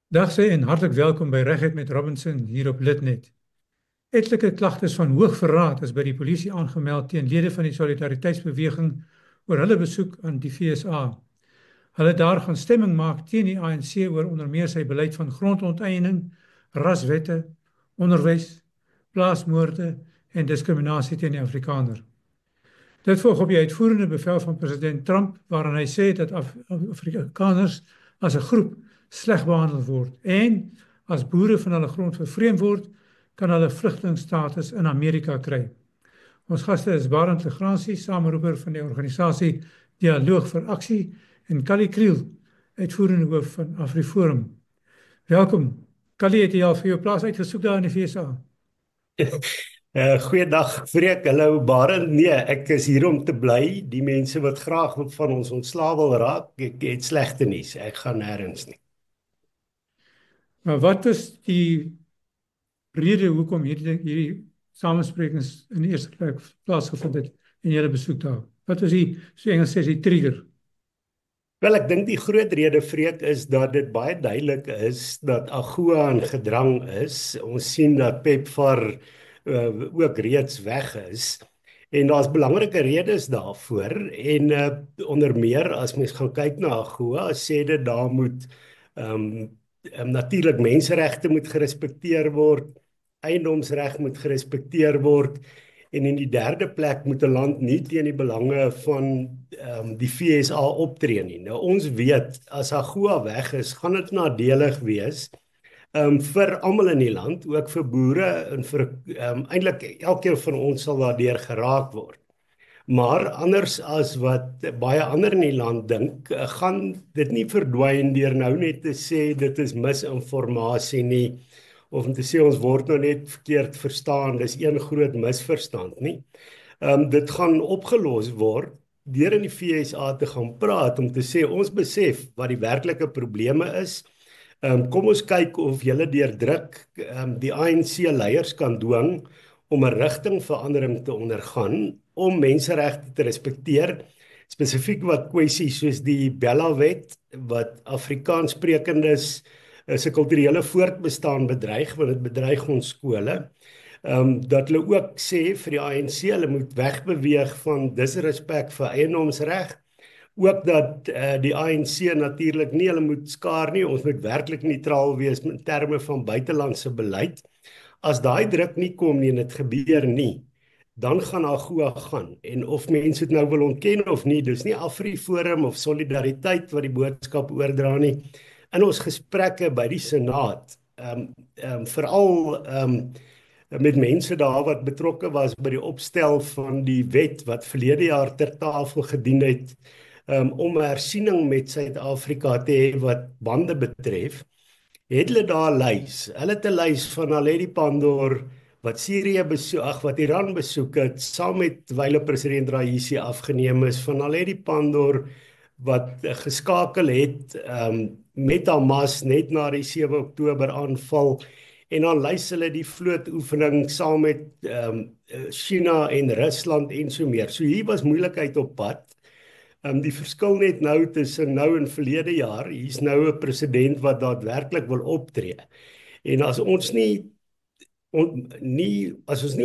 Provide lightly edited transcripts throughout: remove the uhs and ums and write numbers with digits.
Dag sê en hartlik welkom by Reguit met Robinson hier op Litnet. Etlike klagtes van hoogverraad is by die polisie aangemeld teen lede van die solidariteitsbeweging oor hulle besoek aan die FSA. Hulle daar gaan stemming maak teen die ANC oor onder meer sy beleid van grondonteiening, raswette, onderwys, plaasmoorde en diskriminasie teen die Afrikaner. Dit volg op die uitvoerende bevel van president Trump waarin hy sê dat Afrikaners as 'n groep sleg behandel word en as boere van hulle grond vervreem word, kan hulle vlugtelingstatus in Amerika kry. Ons gaste is Barend Legrandsie, sameroeper van die organisasie Dialoog vir Aksie en Callie Kriel, uitvoerende hoof van AfriForum. Welkom. Callie, het jy al vir jou plaas uitgesoek daar in die VSA? Goeiedag, Freek. Hallo, Barend. Nee, ek is hier om te bly. Die mense wat graag van ons ontslae wil raak, ek het slegte nuus. Ek gaan nêrens nie. Maar wat is die rede hoekom hierdie samesprekings in die eerste plek plaasgevind het en julle besoek daar? Wat was die, so Engels sê, die trigger? Wel, ek dink die groot rede, Freek, is dat dit baie duidelik is dat AGOA in gedrang is. Ons sien dat PEPFAR ook reeds weg is. En daar's belangrike redes daarvoor. En onder meer, as mens gaan kyk na AGOA, sê dit daar moet natuurlik menseregte moet gerespekteer word, eiendomsreg moet gerespekteer word, en in die derde plek moet 'n land nie teen die belange van die FSA optree nie. Nou ons weet, as AGOA weg is, gaan dit nadelig wees vir almal in die land, ook vir boere en vir eintlik elkeen van ons sal daardeur geraak word. Maar anders as wat baie ander in die land dink, gaan dit nie verdwyn deur nou net te sê dit is misinformasie nie, of om te sê ons word nou net verkeerd verstaan, dis een groot misverstand nie. Dit gaan opgelos word deur in die FSA te gaan praat om te sê ons besef wat die werklike probleme is. Kom ons kyk of julle deur druk die ANC leiers kan dwing om 'n rigtingverandering te ondergaan, om menseregte te respekteer, spesifiek wat kwessies soos die Bella-wet, wat Afrikaanssprekendes se kulturele voortbestaan bedreig, want dit bedreig ons skole. Dat hulle ook sê vir die ANC, hulle moet wegbeweeg van disrespek vir eiendomsreg. Ook dat die ANC natuurlik nie hulle moet skaar nie, ons moet werklik neutraal wees in terme van buitelandse beleid. As daai druk nie kom nie en dit gebeur nie, dan gaan AGOA gaan. En of mense dit nou wil ontken of nie, dis nie AfriForum of Solidariteit wat die boodskap oordra nie. In ons gesprekke by die Senaat, veral met mense daar wat betrokke was by die opstel van die wet wat verlede jaar ter tafel gedien het, om 'n hersiening met Suid-Afrika te hê wat bande betref, het hulle daar 'n lys. Hulle het 'n lys van Naledi Pandor wat Sirië besoek, wat Iran besoek het, saam met wyle president Raisi afgeneem is, van Naledi Pandor wat geskakel het met Hamas net na die 7 Oktober aanval, en dan lys hulle die vlootoefening saam met China en Rusland en so meer. So hier was moeilikheid op pad. Die verskil net nou tussen nou en verlede jaar, hier's nou 'n president wat daadwerklik wil optree. En as ons nie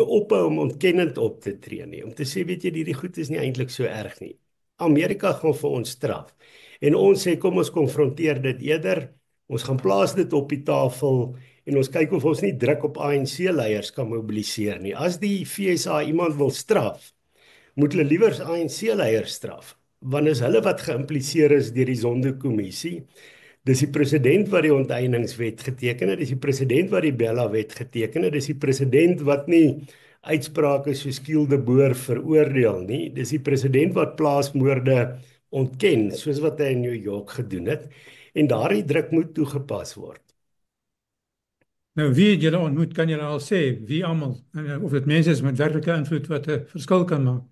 ophou om ontkennend op te tree nie, om te sê, weet jy, hierdie goed is nie eintlik so erg nie. Amerika gaan vir ons straf. En ons sê, kom ons konfronteer dit eerder, ons gaan plaas dit op die tafel, en ons kyk of ons nie druk op ANC-leiers kan mobiliseer nie. As die FSA iemand wil straf, moet hulle liewer ANC-leiers straf, want is hulle wat geïmpliseer is deur die Zondo-kommissie. Dis die president wat die onteieningswet geteken het, dis die president wat die Bella-wet geteken het, dis die president wat nie uitsprake soos Kiel de Boer veroordeel nie, dis die president wat plaasmoorde ontken, soos wat hy in New York gedoen het, en daardie druk moet toegepas word. Nou, wie het julle ontmoet, kan julle al sê, wie almal, of dit mense is met werklike invloed wat 'n verskil kan maak?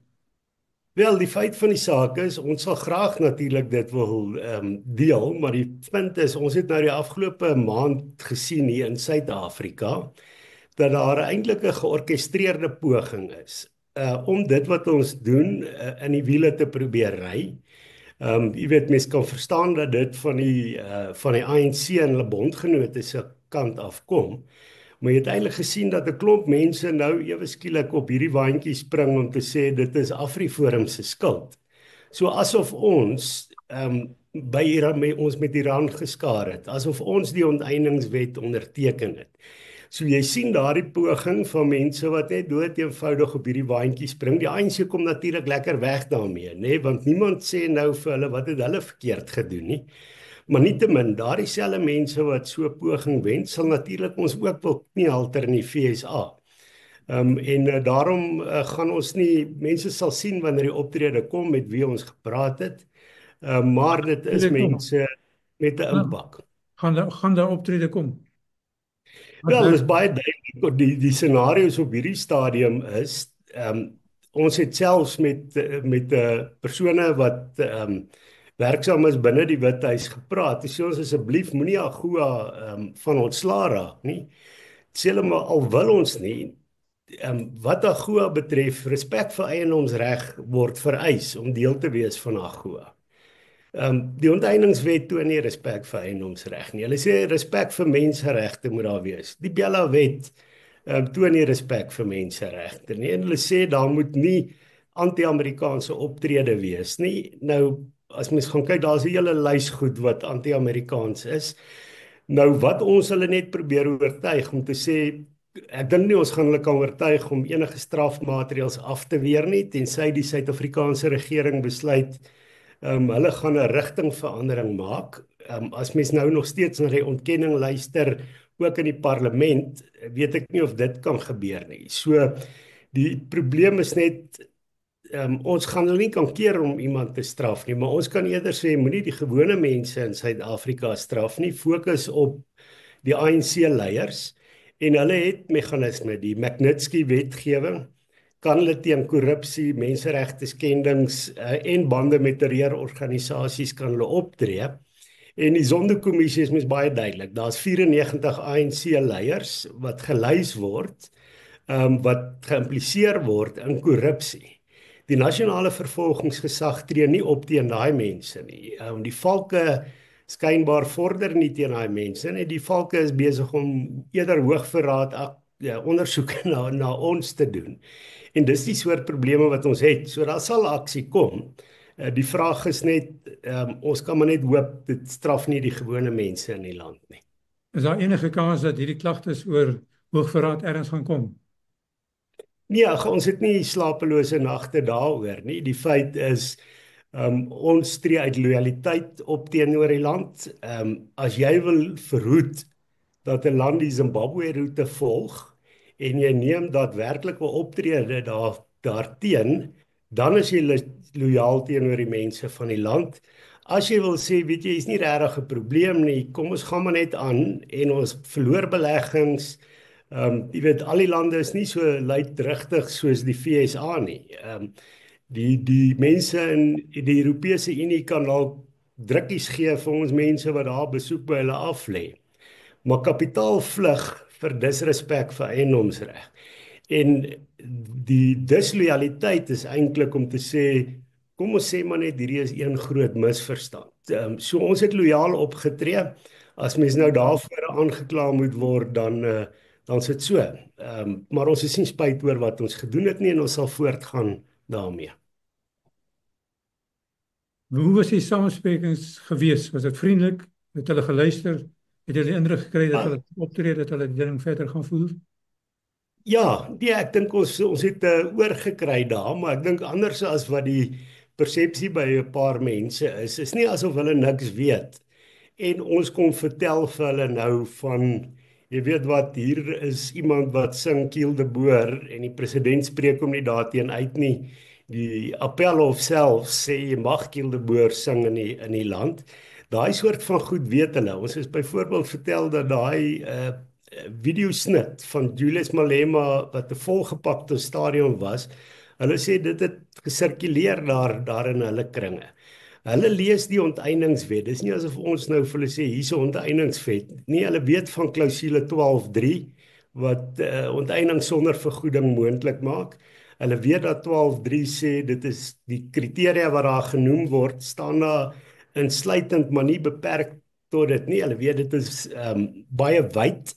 Wel, die feit van die saak is, ons sal graag natuurlik dit wil deel, maar die punt is, ons het nou die afgelope maand gesien hier in Suid-Afrika, dat daar eintlik 'n georkestreerde poging is, om dit wat ons doen in die wiele te probeer ry. Jy weet mense kan verstaan dat dit van die ANC en hulle bondgenote se kant afkom. Maar jy het eintlik gesien dat 'n klomp mense nou ewe skielik op hierdie waantjie spring om te sê dit is AfriForum se skuld. So asof ons by Iran ons met Iran geskaar het, asof ons die onteieningswet onderteken het. So jy sien daardie poging van mense wat net dood eenvoudig op hierdie waantjie spring. Die ANC kom natuurlik lekker weg daarmee, nê, want niemand sê nou vir hulle wat het hulle verkeerd gedoen nie. Maar nietemin, daardie selfde mense wat so 'n poging wens, sal natuurlik ons ook wil kniehalter in die FSA. Daarom gaan ons nie, mense sal sien wanneer die optrede kom met wie ons gepraat het, maar dit is mense met 'n impak. Gaan daar optrede kom? Wel, dit is baie duidelik, die scenario's op hierdie stadium is, ons het selfs met persone wat werksaam is binne die Withuis gepraat. Sê ons asseblief moenie AGOA van ontslaa raak nie. Sê hulle maar al wil ons nie, wat AGOA betref, respek vir eiendomsreg word vereis om deel te wees van AGOA. Die onteieningswet toon nie respek vir eiendomsreg nie. Hulle sê respek vir menseregte moet daar wees. Die Bella wet toon nie respek vir menseregte nie. En hulle sê daar moet nie anti-Amerikaanse optrede wees nie. Nou, as mens gaan kyk, daar's 'n hele lys goed wat anti-Amerikaans is. Nou wat ons hulle net probeer oortuig om te sê, ek dink nie ons gaan hulle kan oortuig om enige strafmaatreëls af te weer nie, tensy die Suid-Afrikaanse regering besluit hulle gaan 'n rigtingverandering maak. As mens nou nog steeds na die ontkenning luister, ook in die parlement, weet ek nie of dit kan gebeur nie. So, die probleem is net, ons gaan hulle nie kan keer om iemand te straf nie, maar ons kan eerder sê, moenie die gewone mense in Suid-Afrika straf nie, fokus op die ANC-leiers, en hulle het meganisme, die Magnitsky-wetgewing, kan hulle teen korrupsie, menseregte skendings en bande met terreurorganisasies kan hulle optree. En die Zondo-kommissie is mens baie duidelik. Daar's 94 ANC-leiers wat gelys word, wat geïmpliseer word in korrupsie. Die nasionale vervolgingsgesag tree nie op teen daai mense nie. Die valke skynbaar vorder nie teen daai mense nie. Die valke is besig om eerder hoogverraad ondersoeke na ons te doen. En dis die soort probleme wat ons het. So daar sal aksie kom. Die vraag is net, ons kan maar net hoop, dit straf nie die gewone mense in die land nie. Is daar enige kans dat hierdie klagtes oor hoogverraad ergens gaan kom? Nee, ons het nie slapelose nagte daaroor nie. Die feit is, ons tree uit loyaliteit op teenoor die land. As jy wil verhoed dat 'n land die Zimbabwe-roete volg en jy neem daadwerklike optrede daarteen, dan is jy loyaal teenoor die mense van die land. As jy wil sê, weet jy, is nie regtig 'n probleem nie, kom ons gaan maar net aan en ons verloor beleggings. Jy weet, al die lande is nie so luidrigtig soos die FSA nie. Die mense in die Europese Unie kan dalk drukkies gee vir ons mense wat daar besoek by hulle af lê. Maar kapitaal vlug vir disrespek vir eiendomsreg. En die disloyaliteit is eintlik om te sê, kom ons sê maar net hierdie is een groot misverstand. So ons het loyaal opgetree. As mens nou daarvoor aangekla moet word, dan is dit so. Maar ons is nie spyt oor wat ons gedoen het nie en ons sal voortgaan daarmee. Hoe was die samesprekings gewees? Was dit vriendelik? Het hulle geluister? Het julle die indruk gekry dat hulle optree, dat hulle die ding verder gaan voer? Ja, ek dink ons het oorgekry daar, maar ek dink anders as wat die persepsie by 'n paar mense is nie asof hulle niks weet. En ons kom vertel vir hulle nou van, jy weet wat, hier is iemand wat sing Kiel de Boer en die president spreek hom nie daarteen uit nie. Die Appelhof self sê jy mag Kiel de Boer sing in die land. Daai soort van goed weet hulle. Ons is byvoorbeeld vertel dat daai videosnit van Julius Malema wat 'n volgepakte stadion was, hulle sê dit het gesirkuleer daar in hulle kringe. Hulle lees die onteieningswet. Dis nie asof ons nou vir hulle sê hier's 'n onteieningswet nie. Hulle weet van klousule 12.3 wat onteiening sonder vergoeding moontlik maak. Hulle weet dat 12.3 sê dit is die kriteria wat daar genoem word, staan daar insluitend maar nie beperk tot dit nie. Hulle weet dit is baie wyd.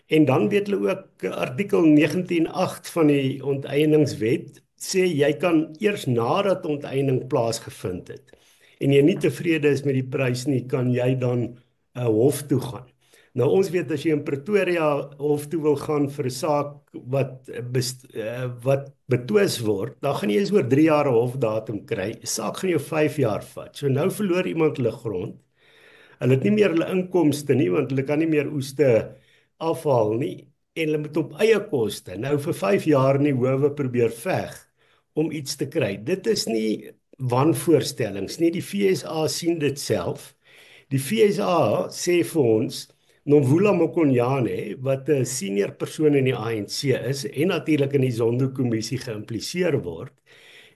En dan weet hulle ook artikel 19.8 van die onteieningswet sê jy kan eers nadat onteiening plaasgevind het en jy nie tevrede is met die prys nie, kan jy dan hof toe gaan. Nou ons weet as jy in Pretoria hof toe wil gaan vir 'n saak wat betwis word, dan gaan jy eens oor 3 jaar 'n hofdatum kry. 'n Saak gaan jou 5 jaar vat. So nou verloor iemand hulle grond. Hulle het nie meer hulle inkomste nie, want hulle kan nie meer oeste afhaal nie en hulle moet op eie koste nou vir 5 jaar in die howe probeer veg om iets te kry. Dit is nie wanvoorstellings nie. Die FSA sien dit self. Die FSA sê vir ons Nomvula Mokonyane, wat 'n senior persoon in die ANC is en natuurlik in die Zondo-kommissie geïmpliseer word,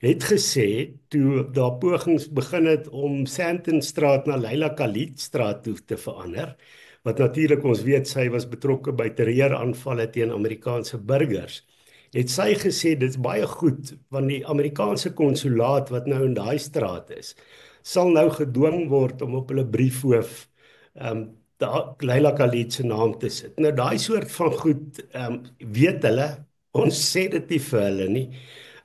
het gesê toe daar pogings begin het om Sandtonstraat na Leila Khalid straat toe te verander, wat natuurlik ons weet sy was betrokke by terreuraanvalle teen Amerikaanse burgers, het sy gesê dit is baie goed want die Amerikaanse konsulaat wat nou in daai straat is, sal nou gedwing word om op hulle briefhoof Leila Khalid se naam te sit. Nou daai soort van goed weet hulle, ons sê dit nie vir hulle nie.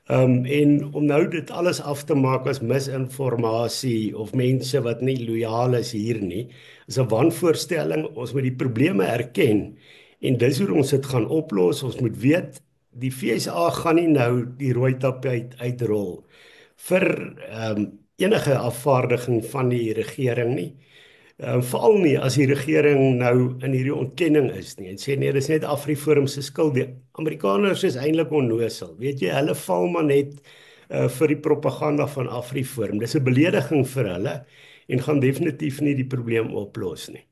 En om nou dit alles af te maak as misinformasie of mense wat nie loyaal is hier nie, is 'n wanvoorstelling. Ons moet die probleme erken en dis hoe ons dit gaan oplos. Ons moet weet die FSA gaan nie nou die rooi tapijt uitrol vir enige afvaardiging van die regering nie. Veral nie as die regering nou in hierdie ontkenning is nie en sê nee, dis net AfriForum se skuld. Die Amerikaners is eintlik onnosel. Weet jy, hulle val maar net vir die propaganda van AfriForum. Dis 'n belediging vir hulle en gaan definitief nie die probleem oplos nie.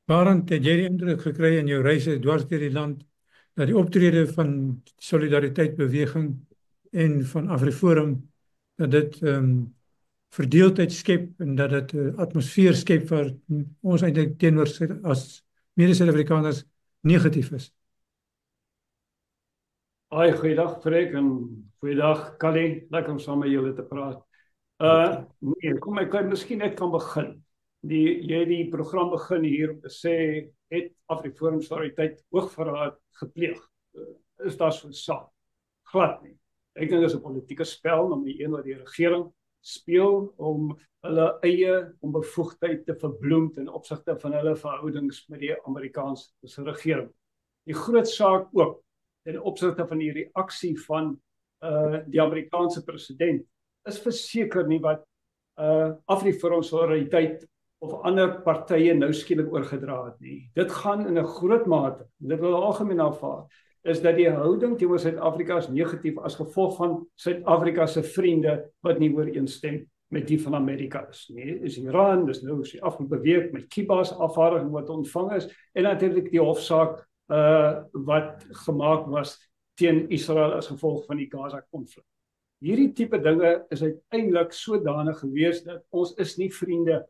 Barend, het jy die indruk gekry in jou reise dwars deur die land dat die optrede van Solidariteitsbeweging en van AfriForum dat dit verdeeldheid skep en dat dit 'n atmosfeer skep waar ons eintlik teenoor as mede-Suid-Afrikaners negatief is? Goeiedag Freek en goeiedag Callie, lekker om saam met julle te praat. Nee, kom ek kan miskien net kan begin. Jy die program begin hier sê het AfriForum Solidariteit hoogverraad gepleeg. Is daar so 'n saak? Glad nie. Ek dink dit is 'n politieke spel om die een wat die regering speel om hulle eie onbevoegdheid te verbloem ten opsigte van hulle verhoudings met die Amerikaanse regering. Die groot saak ook ten opsigte van die reaksie van die Amerikaanse president is verseker nie wat AfriForum Solidariteit of ander partye nou skielik oorgedra het nie. Dit gaan in 'n groot mate, dit wil algemeen aanvaar, is dat die houding teenoor Suid-Afrika is negatief as gevolg van Suid-Afrika se vriende wat nie ooreenstem met die van Amerika is nie. Is Iran, dis nou die afgelope week met Cuba se afvaardiging wat ontvang is en natuurlik die hofsaak wat gemaak was teen Israel as gevolg van die Gaza-konflik. Hierdie tipe dinge is uiteindelik sodanig gewees dat ons is nie vriende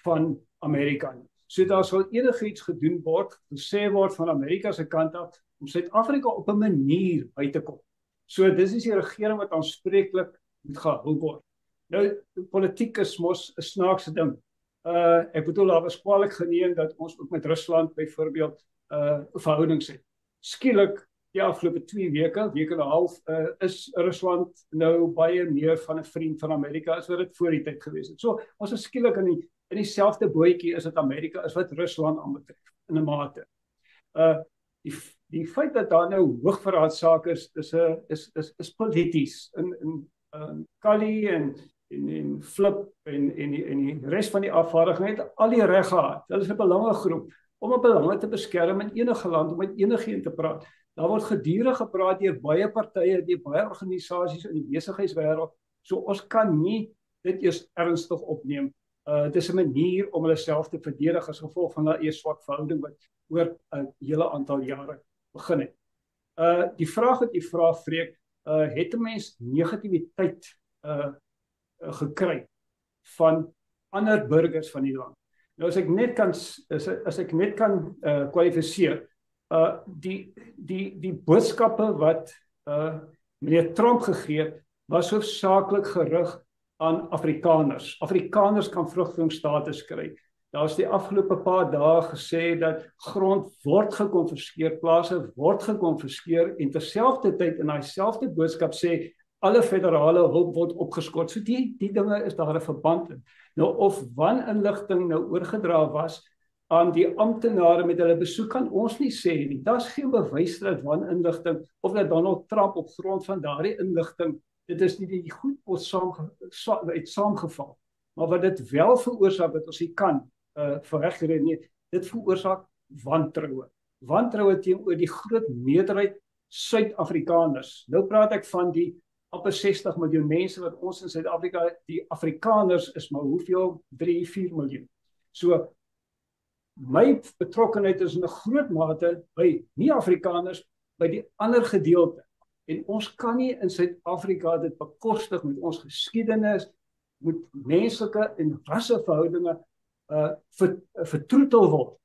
van Amerika nie. So daar sal enigiets gedoen word, gesê word van Amerika se kant af om Suid-Afrika op 'n manier by te kom. So dis is die regering wat aanspreeklik moet gehou word. Nou, politiek is mos 'n snaakse ding. Ek bedoel, daar was kwaliek geneem dat ons ook met Rusland byvoorbeeld verhoudings het. Skielik, die afgelope 2 weke, week en 'n half, is Rusland nou baie meer van 'n vriend van Amerika as wat dit voor die tyd gewees het. So, ons is skielik in dieselfde bootjie as dit Amerika is wat Rusland aanbetref, in 'n mate. Die feit dat daar nou hoogverraadsake is polities. In Callie en Flip en die res van die afvaardiging het al die reg gehad. Hulle is 'n belangegroep om 'n belange te beskerm in enige land, om met enigiemand te praat. Daar word gedurig gepraat deur baie partye, deur baie organisasies in die besigheidswêreld. So ons kan nie dit eers ernstig opneem. Dit is 'n manier om hulle self te verdedig as gevolg van daai swak verhouding wat oor 'n hele aantal jare begin het. Die vraag wat jy vra, Freek, het 'n mens negativiteit gekry van ander burgers van die land? Nou as ek net kan kwalifiseer, die boodskappe wat meneer Trump gegee, was hoofsaaklik gerig aan Afrikaners. Afrikaners kan vlugtelingstatus kry. Daar is die afgelope paar dae gesê dat grond word gekonfiskeer, plase word gekonfiskeer en terselfdertyd in daai selfde boodskap sê alle federale hulp word opgeskort. So die dinge is daar 'n verband in. Nou of waninligting nou oorgedra was aan die amptenare met hulle besoek kan ons nie sê nie. Daar's geen bewys dat waninligting of dat Donald Trump op grond van daardie inligting, dit is nie die goed ons saamgeval. Maar wat dit wel veroorsaak wat ons nie kan verregkry, dit veroorsaak wantroue. Wantroue teenoor die groot meerderheid Suid-Afrikaners. Nou praat ek van die amper 60 miljoen mense wat ons in Suid-Afrika, die Afrikaners is maar hoeveel? 3-4 miljoen. So my betrokkenheid is in 'n groot mate by nie Afrikaners, by die ander gedeelte. En ons kan nie in Suid-Afrika dit bekostig met ons geskiedenis, met menslike en rasseverhoudinge vertroetel word.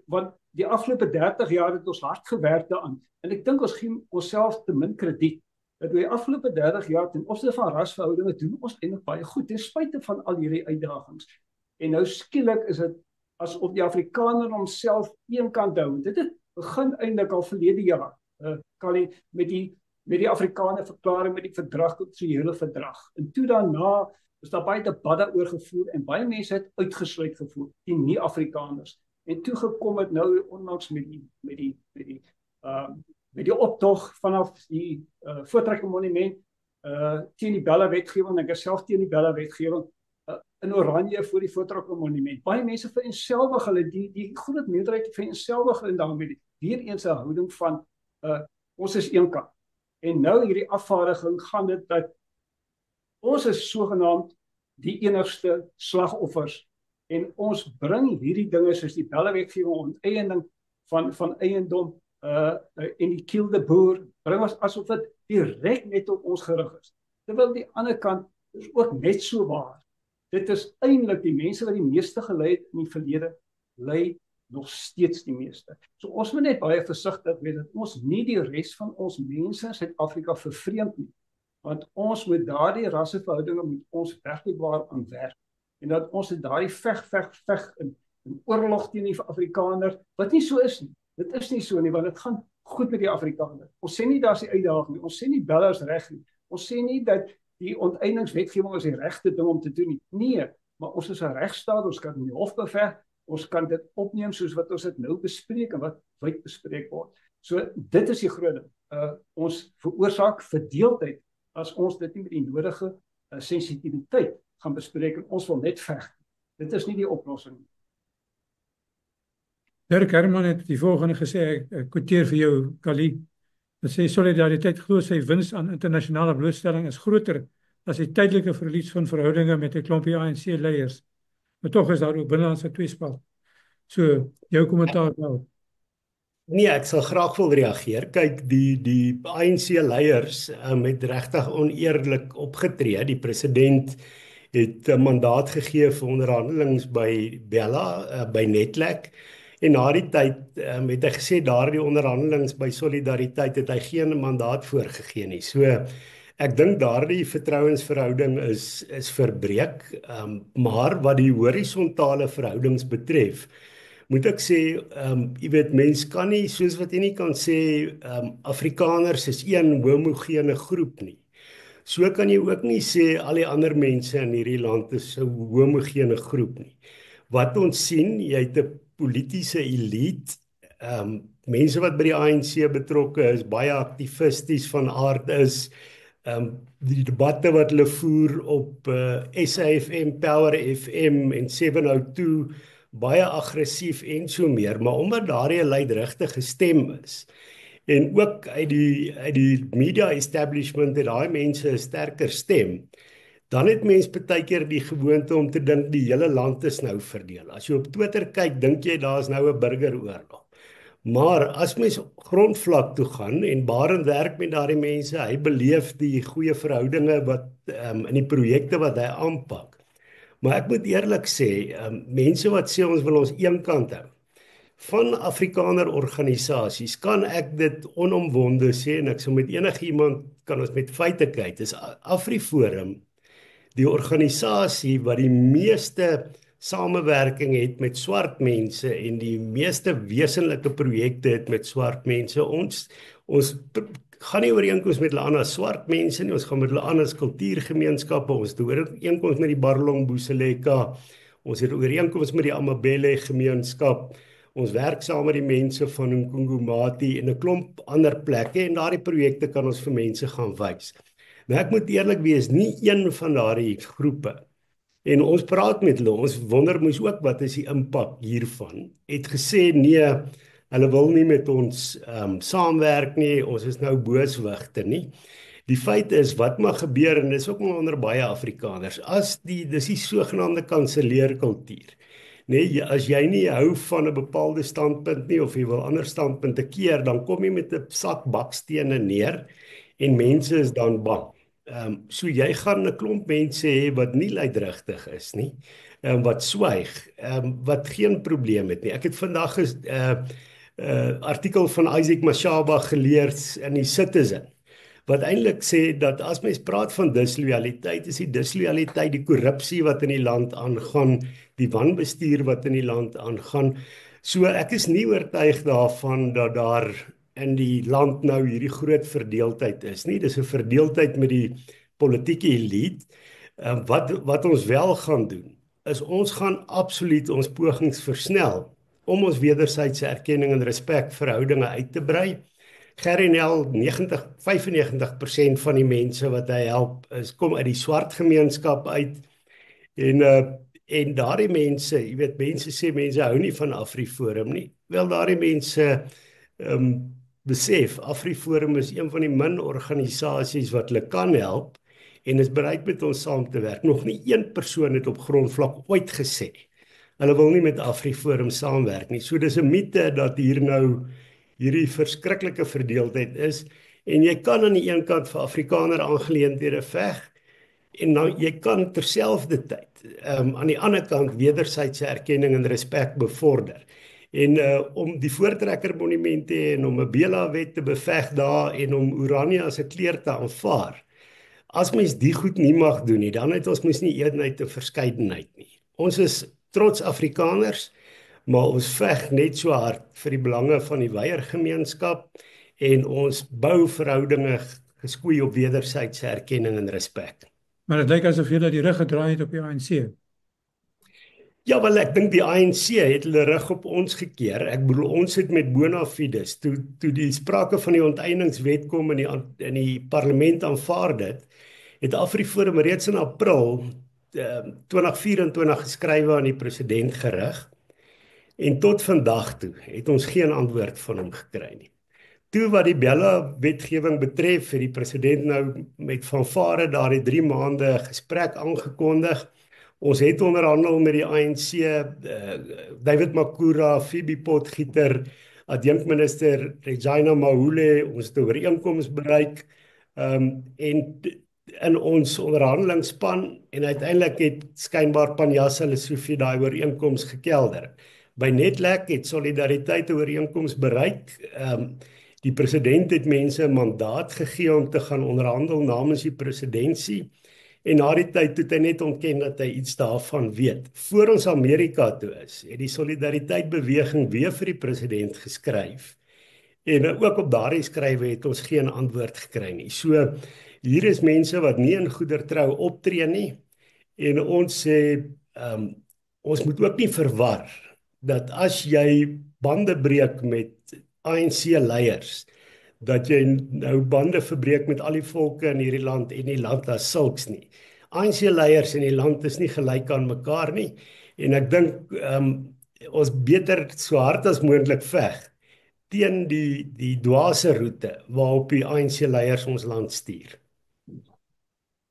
Want die afgelope 30 jaar het ons hard gewerk daaraan. En ek dink ons gee onsself te min krediet. Dat die afgelope 30 jaar ten opsigte van rasverhoudinge doen ons eintlik baie goed, ten spyte van al hierdie uitdagings. En nou skielik is dit asof die Afrikaner homself eenkant hou. Dit het begin eintlik al verlede jaar, Kali, met die Afrikaner verklaring met die verdrag, die hele verdrag. En toe daarna is daar baie debat daaroor gevoer en baie mense het uitgesluit gevoel, die nie-Afrikaners. En toe gekom het nou onlangs met die optog vanaf die Voortrekker Monument teen die Bella wetgewing, ek is self teen die Bella wetgewing in oranje voor die Voortrekker Monument. Baie mense vereenselwig hulle, die groot meerderheid vereenselwig hulle daarmee, weer eens 'n houding van ons is eenkant. En nou hierdie afvaardiging gaan dit dat ons is sogenaamd die enigste slagoffers en ons bring hierdie dinge soos die Bella wetgewing, onteiening van eiendom en die kielde boer, bring ons asof dit direk net op ons gerig is. Terwyl die ander kant is ook net so waar. Dit is eintlik die mense wat die meeste gelei het in die verlede, lei nog steeds die meeste. So ons moet net baie versigtig wees dat ons nie die res van ons mense in Suid-Afrika vervreemd nie. Want ons moet daardie rasseverhoudinge met ons werklikbaar aan werk. En dat ons het daardie veg in oorlog teen die Afrikaner, wat nie so is nie. Dit is nie so nie, want dit gaan goed met die Afrikaner. Ons sê nie daar's die uitdaging nie, ons sê nie Bella is reg nie. Ons sê nie dat die onteieningswetgewing is die regte ding om te doen nie. Nee, maar ons is 'n regstaat, ons kan in die hof beveg, ons kan dit opneem soos wat ons dit nou bespreek en wat wyd bespreek word. So dit is die groot ding. Ons veroorsaak verdeeldheid as ons dit nie met die nodige sensitiwiteit gaan bespreek en ons wil net veg. Dit is nie die oplossing nie. Dirk Herman het die volgende gesê, ek quoteer vir jou, Kali. Dit sê solidariteit glo sy wins aan internasionale blootstelling is groter as die tydelike verlies van verhoudinge met 'n klompie ANC-leiers. Maar tog is daar ook binnelandse tweespalt. So, jou kommentaar nou. Nee, ek sal graag wil reageer. Kyk, die ANC-leiers het regtig oneerlik opgetree. Die president het 'n mandaat gegee vir onderhandelings by Bella, by Netlek. En na die tyd het hy gesê daardie onderhandelings by Solidariteit het hy geen mandaat voorgegee nie. So ek dink daardie vertrouensverhouding is verbreek, maar wat die horisontale verhoudings betref, moet ek sê, jy weet, mens kan nie, soos wat jy nie kan sê, Afrikaners is een homogene groep nie. So kan jy ook nie sê al die ander mense in hierdie land is 'n homogene groep nie. Wat ons sien, jy het 'n politiese elite, mense wat by die ANC betrokke is, baie aktivisties van aard is, die debatte wat hulle voer op SAFM, Power FM en 702, baie aggressief en so meer, maar omdat daar 'n luidrigtige stem is, en ook uit die media establishment het daai mense 'n sterker stem, dan het mens baie keer die gewoonte om te dink die hele land is nou verdeel. As jy op Twitter kyk, dink jy daar is nou 'n burgeroorlog. Maar as mens grondvlak toe gaan en Barend werk met daardie mense, hy beleef die goeie verhoudinge wat in die projekte wat hy aanpak. Maar ek moet eerlik sê, mense wat sê ons wil ons eenkant hou, van Afrikaner organisasies kan ek dit onomwonde sê en ek sou met enigiemand kan ons met feite kyk. Dis AfriForum, die organisasie wat die meeste samewerking het met swart mense en die meeste wesenlike projekte het met swart mense. Ons gaan nie ooreenkoms met hulle aan as swart mense nie, ons gaan met hulle aan as kultuurgemeenskappe, ons het ooreenkoms met die Barlong Buseleka, ons het ooreenkoms met die Amabele gemeenskap, ons werk saam met die mense van Nkungumati en 'n klomp ander plekke en daardie projekte kan ons vir mense gaan wys. Nou ek moet eerlik wees, nie een van daardie groepe, en ons praat met hulle, ons wonder moes ook wat is die impak hiervan, het gesê nee, hulle wil nie met ons saamwerk nie, ons is nou booswigte nie. Die feit is, wat mag gebeur, en dis ook maar onder baie Afrikaners, dis die sogenaamde kanseleerkultuur. Nee, as jy nie hou van 'n bepaalde standpunt nie, of jy wil ander standpunte keer, dan kom jy met 'n sak bakstene neer, en mense is dan bang. So jy gaan 'n klomp mense hê wat nie luidrigtig is nie, wat swyg, wat geen probleem het nie. Ek het vandag 'n artikel van Isaac Mashaba gelees in die Citizen, wat eintlik sê dat as mens praat van disloyaliteit, is die disloyaliteit die korrupsie wat in die land aangaan, die wanbestuur wat in die land aangaan. So ek is nie oortuig daarvan dat daar in die land nou hierdie groot verdeeldheid is nie. Dis 'n verdeeldheid met die politieke elite. Wat ons wel gaan doen, is ons gaan absoluut ons pogings versnel om ons wederwysige erkenning en respek verhoudinge uit te brei. Gerrie Nel, 95% van die mense wat hy help, kom uit die swart gemeenskap uit. En daardie mense, jy weet, mense sê mense hou nie van AfriForum nie. Wel, daardie mense besef, AfriForum is een van die min organisasies wat hulle kan help en is bereid met ons saam te werk. Nog nie een persoon het op grondvlak ooit gesê hulle wil nie met AfriForum saamwerk nie. So dis 'n mite dat hier nou hierdie verskriklike verdeeldheid is, en jy kan aan die een kant vir Afrikaner aangeleenthede veg, en nou jy kan terselfdertyd aan die ander kant wederwysige erkenning en respek bevorder. En om die Voortrekker Monument te hê en om 'n Bela-wet te beveg daar en om Oranje as 'n kleur te aanvaar. As mens die goed nie mag doen nie, dan het ons mens nie eenheid en verskeidenheid nie. Ons is trots Afrikaners, maar ons veg net so hard vir die belange van die wyeer gemeenskap en ons bou verhoudinge geskoei op wederwysige erkenning en respek. Maar dit lyk asof julle die rug gedraai het op die ANC. Ja, wel ek dink die ANC het hulle rug op ons gekeer. Ek bedoel, ons het met bona fides, toe die sprake van die onteieningswet kom in die parlement aanvaar dit, het AfriForum reeds in April 2024 geskrywe aan die president gerig. En tot vandag toe het ons geen antwoord van hom gekry nie. Toe wat die Bella-wetgewing betref, het die president nou met fanfare daardie 3 maande gesprek aangekondig. Ons het onderhandel met die ANC, David Makhura, Phoebe Potgieter, adjunkminister Regina Mahule, ons het 'n ooreenkoms bereik, en in ons onderhandelingsspan, en uiteindelik het skynbaar Panjasa Lesofie daai ooreenkoms gekelder. By Netlek het Solidariteit 'n ooreenkoms bereik. Die president het mense 'n mandaat gegee om te gaan onderhandel namens die presidentskap. En na die tyd het hy net ontken dat hy iets daarvan weet. Voor ons Amerika toe is, het die Solidariteit beweging weer vir die president geskryf. En ook op daardie skrywe het ons geen antwoord gekry nie. So, hier is mense wat nie in goeie trou optree nie. En ons sê, ons moet ook nie verwar dat as jy bande breek met ANC-leiers, dat jy nou bande verbreek met al die volke in hierdie land en die land as sulks nie. ANC-leiers in die land is nie gelyk aan mekaar nie, en ek dink ons beter so hard as moontlik veg teen die dwaase roete waarop die ANC-leiers ons land stuur.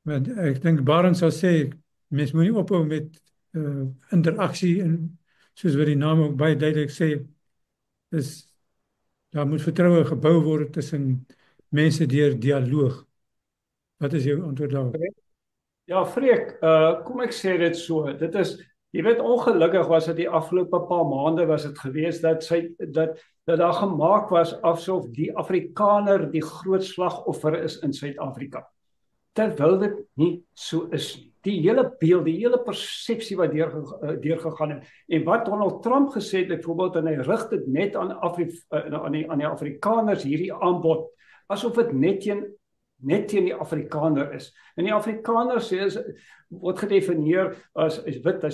Maar ek dink Barend sal sê, mens moet nie ophou met interaksie, en soos wat die naam ook baie duidelik sê, daar moet vertroue gebou word tussen mense deur dialoog. Wat is jou antwoord daarop? Ja, Freek, kom ek sê dit so, dit is Jy weet, ongelukkig was dit die afgelope paar maande was dit gewees dat daar gemaak was asof die Afrikaner die groot slagoffer is in Suid-Afrika. Terwyl dit nie so is nie. Die hele beeld, die hele persepsie wat deurgegaan het. En wat Donald Trump gesê het, byvoorbeeld, en hy rig dit net aan die Afrikaners hierdie aanbod, asof dit net teen die Afrikaner is. En die Afrikaner word gedefinieer as wit, hy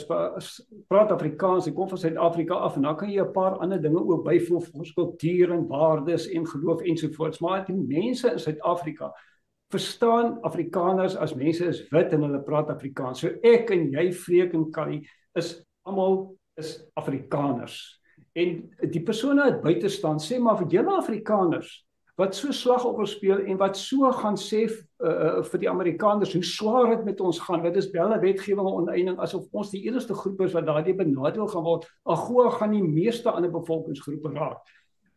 praat Afrikaans, hy kom van Suid-Afrika af, en dan kan jy 'n paar ander dinge ook byvoeg, ons kultuur en waardes en geloof ensovoorts, maar die mense in Suid-Afrika verstaan Afrikaners as mense is wit en hulle praat Afrikaans. So ek en jy, Freek en Callie, almal is Afrikaners. En die persone uit buite staan, sê maar vir julle Afrikaners, wat so slagoffer speel en wat so gaan sê vir die Amerikaners, hoe swaar dit met ons gaan, wat is belle wetgewing en onteiening, asof ons die enigste groep is wat daardie benadeel gaan word, AGOA gaan die meeste ander bevolkingsgroepe raak.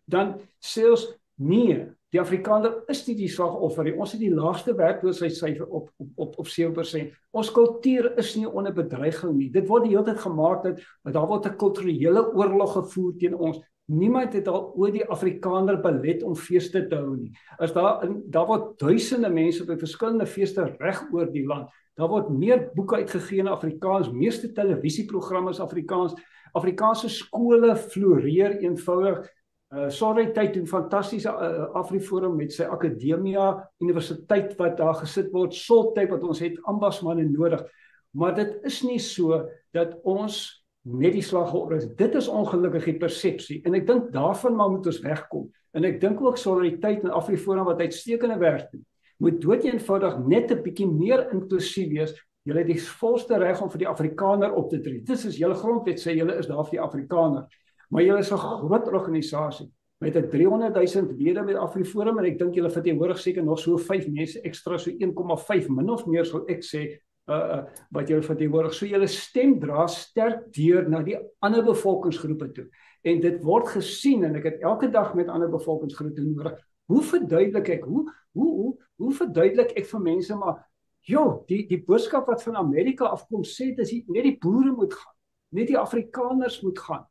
Dan sê ons, nee, die Afrikaner is nie die slagoffer nie. Ons het die laagste werkloosheidssyfer op 7%. Ons kultuur is nie onder bedreiging nie. Dit word die hele tyd gemaak dat daar word 'n kulturele oorlog gevoer teen ons. Niemand het al ooit die Afrikaner belet om feeste te hou nie. Daar word duisende mense by verskillende feeste reg oor die land. Daar word meer boeke uitgegee in Afrikaans, meeste televisieprogramme is Afrikaans. Afrikaanse skole floreer eenvoudig. Solidariteit doen fantastiese Afriforum met sy akademia, universiteit wat daar gesit word, Soltech wat ons het, ambasmanne nodig. Maar dit is nie so dat ons net die slagoffer is. Dit is ongelukkig die persepsie. En ek dink daarvan maar moet ons wegkom. En ek dink ook Solidariteit en Afriforum wat uitstekende werk doen, moet doodeenvoudig net 'n bietjie meer inklusief wees. Julle het die volste reg om vir die Afrikaner op te tree. Dit is julle grondwet sê julle is daar vir die Afrikaner. Maar julle is 'n groot organisasie met 300 000 lede met Afriforum en ek dink julle verteenwoordig seker nog so 5 mense ekstra, so 1,5 min of meer sal ek sê wat julle verteenwoordig. So julle stem dra sterk deur na die ander bevolkingsgroepe toe. En dit word gesien en ek het elke dag met ander bevolkingsgroepe nodig. Hoe verduidelik ek? Hoe verduidelik ek vir mense maar die boodskap wat van Amerika afkom sê dat net die boere moet gaan, net die Afrikaners moet gaan.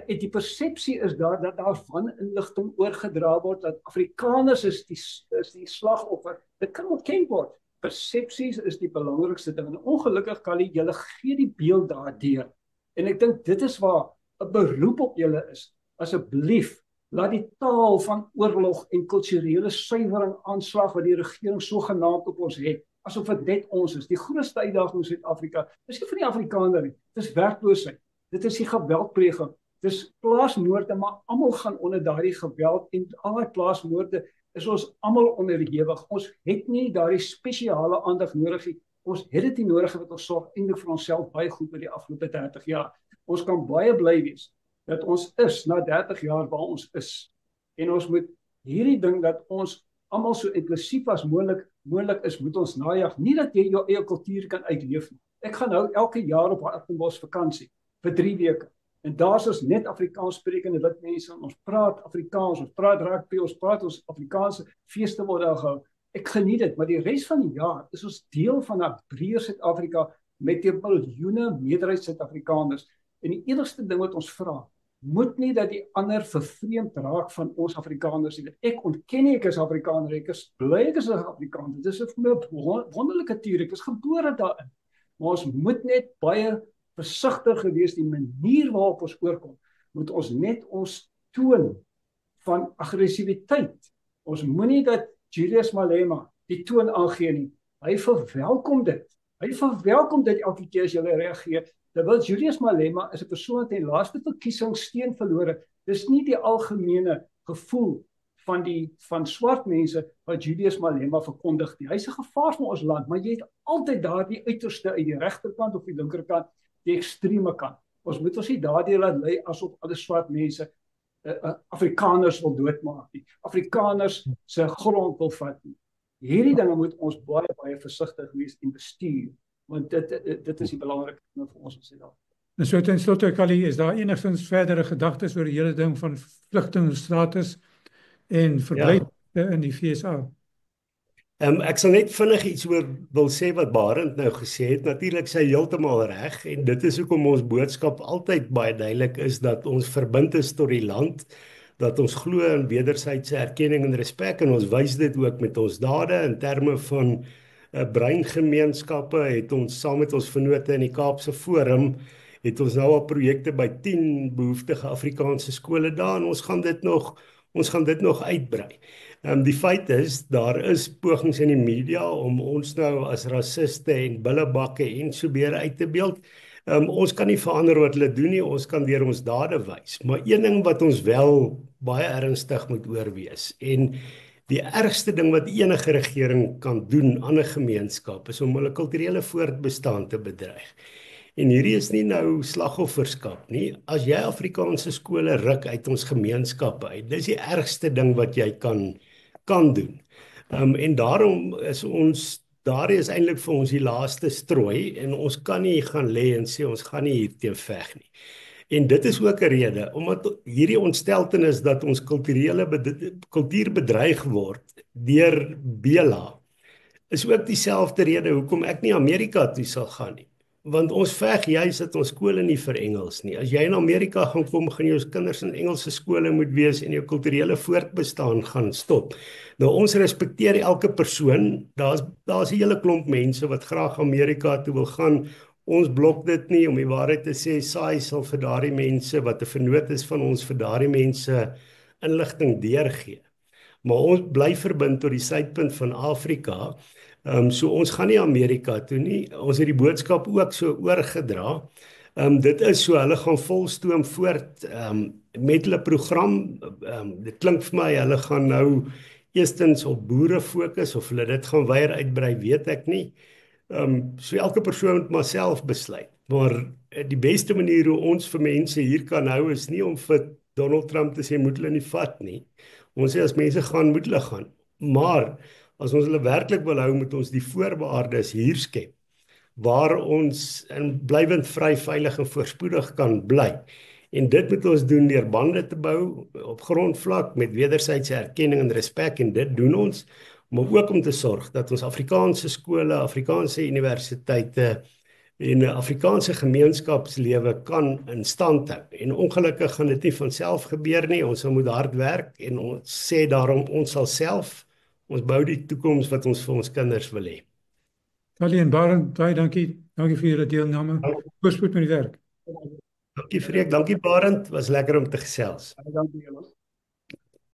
Die persepsie is daar dat daar van inligting oorgedra word dat Afrikaners is die slagoffer. Dit kan ontken word. Persepsies is die belangrikste ding. En ongelukkig, Callie, julle gee die beeld daardeur. En ek dink dit is waar 'n beroep op julle is. Asseblief, laat die taal van oorlog en kulturele suiwering aanslag wat die regering sogenaamd op ons het, asof dit net ons is. Die grootste uitdaging in Suid-Afrika is nie van die Afrikaner nie. Dit is werkloosheid. Dit is die geweldpleging. Dis plaasmoorde, maar almal gaan onder daardie geweld en al die plaasmoorde is ons almal onderhewig. Ons het nie daardie spesiale aandag nodig nie. Ons het dit nie nodig wat ons sorg eintlik vir onsself baie goed oor die afgelope 30 jaar. Ons kan baie bly wees dat ons is na 30 jaar waar ons is. En ons moet hierdie ding dat ons almal so inklusief as moontlik is, moet ons najag. Nie dat jy jou eie kultuur kan uitleef nie. Ek gaan nou elke jaar op Hartbeespoort vakansie vir 3 weke. En daar is ons net Afrikaans sprekende wit mense, ons praat Afrikaans, ons praat rugby, ons praat ons Afrikaanse feeste word daar gehou. Ek geniet dit, maar die res van die jaar is ons deel van 'n breër Suid-Afrika met 'n miljoene meerderheid Suid-Afrikaners. En die enigste ding wat ons vra, moet nie dat die ander vervreemd raak van ons Afrikaners nie. Ek ontken nie ek is Afrikaner, ek is bly ek is 'n Afrikaner. Dis 'n wonderlike tuur, ek is gebore daarin. Maar ons moet net baie versigtig gewees die manier waarop ons oorkom, moet ons net ons toon van aggressiwiteit. Ons moenie dat Julius Malema die toon aangee nie. Hy verwelkom dit. Elke keer as jy reageer. Terwyl Julius Malema is 'n persoon wat in die laaste verkiesing steun verloor het. Dis nie die algemene gevoel van swart mense wat Julius Malema verkondig nie. Hy's 'n gevaar vir ons land, maar jy het altyd daardie uiterste uit die regterkant of die linkerkant, die ekstreme kant. Ons moet ons nie daardie laat lei asof alle swart mense Afrikaners wil doodmaak nie. Afrikaners se grond wil vat nie. Hierdie dinge moet ons baie versigtig wees en bestuur, want dit is die belangrikste ding vir ons in Suid-Afrika. En so ten slotte, Callie, is daar enigstens verdere gedagtes oor die hele ding van vlugtelingstatus en verblyf in die VSA? Ek sal net vinnig iets oor wil sê wat Barend nou gesê het. Natuurlik sy heeltemal reg en dit is hoekom ons boodskap altyd baie duidelik is dat ons verbind is tot die land, dat ons glo in wederwysige erkenning en respek en ons wys dit ook met ons dade in terme van breingemeenskappe het ons saam met ons vennote in die Kaapse Forum het ons nou al projekte by 10 behoeftige Afrikaanse skole daar en ons gaan dit nog uitbrei. Die feit is, daar is pogings in die media om ons nou as rassiste en billebakke en so meer uit te beeld. Ons kan nie verander wat hulle doen nie, ons kan deur ons dade wys. Maar een ding wat ons wel baie ernstig moet oorwees en die ergste ding wat enige regering kan doen aan 'n gemeenskap is om hulle kulturele voortbestaan te bedreig. En hierdie is nie nou slagofferskap nie. As jy Afrikaanse skole ruk uit ons gemeenskappe uit, dis die ergste ding wat jy kan doen. En daarom is daardie is eintlik vir ons die laaste strooi en ons kan nie gaan lê en sê ons gaan nie hierteen veg nie. En dit is ook 'n rede, omdat hierdie ontsteltenis dat ons kultuur bedreig word deur Bela, is ook dieselfde rede hoekom ek nie Amerika toe sal gaan nie. Want ons veg juis dat ons skole nie vir Engels nie. As jy in Amerika gaan kom, gaan jou kinders in Engelse skole moet wees en jou kulturele voortbestaan gaan stop. Nou ons respekteer elke persoon. Daar's 'n hele klomp mense wat graag Amerika toe wil gaan. Ons blok dit nie om die waarheid te sê. SAI sal vir daardie mense wat 'n vernoot is van ons vir daardie mense inligting deurgee. Maar ons bly verbind tot die suidpunt van Afrika. So ons gaan nie Amerika toe nie. Ons het die boodskap ook so oorgedra. Dit is so, hulle gaan volstoom voort met hulle program. Dit klink vir my, hulle gaan nou eerstens op boere fokus, of hulle dit gaan weier uitbrei, weet ek nie. So elke persoon moet maar self besluit. Maar die beste manier hoe ons vir mense hier kan hou, is nie om vir Donald Trump te sê, moet hulle nie vat nie. Ons sê as mense gaan, moet hulle gaan. Maar as ons hulle werklik wil hou, moet ons die voorwaardes hier skep, waar ons in blywend vry, veilig en voorspoedig kan bly. En dit moet ons doen deur bande te bou op grondvlak met wederwysige erkenning en respek, en dit doen ons, maar ook om te sorg dat ons Afrikaanse skole, Afrikaanse universiteite en Afrikaanse gemeenskapslewe kan in stand hou. En ongelukkig gaan dit nie van self gebeur nie, ons moet hard werk en ons sê daarom ons sal self, ons bou die toekoms wat ons vir ons kinders wil hê. Callie en Barend, baie dankie. Dankie vir julle deelname. Voorspoed met die werk. Dankie Freek, dankie Barend, was lekker om te gesels. Dankie julle.